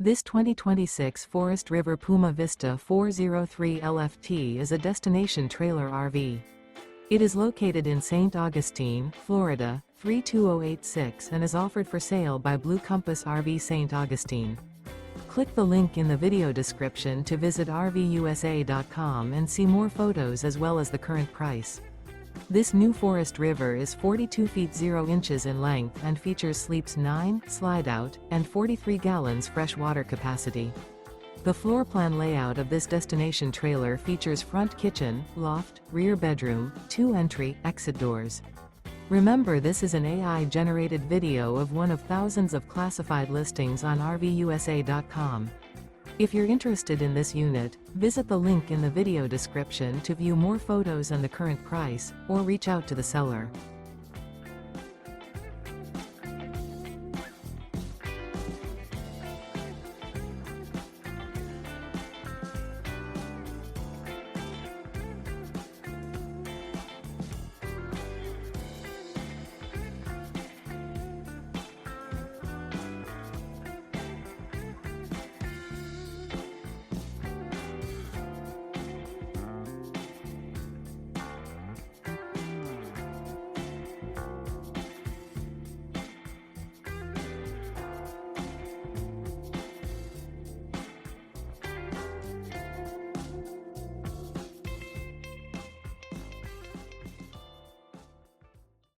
This 2026 Forest River Puma Vista 403 LFT is a destination trailer RV. It is located in St. Augustine, Florida, 32086 and is offered for sale by Blue Compass RV St. Augustine. Click the link in the video description to visit RVUSA.com and see more photos as well as the current price. This new Forest River is 42 feet 0 inches in length and features sleeps 9, Slideout, and 43 gallons fresh water capacity. The floor plan layout of this destination trailer features front kitchen, loft, rear bedroom, 2 entry/exit doors. Remember, this is an AI-generated video of one of thousands of classified listings on RVUSA.com. If you're interested in this unit, visit the link in the video description to view more photos and the current price, or reach out to the seller.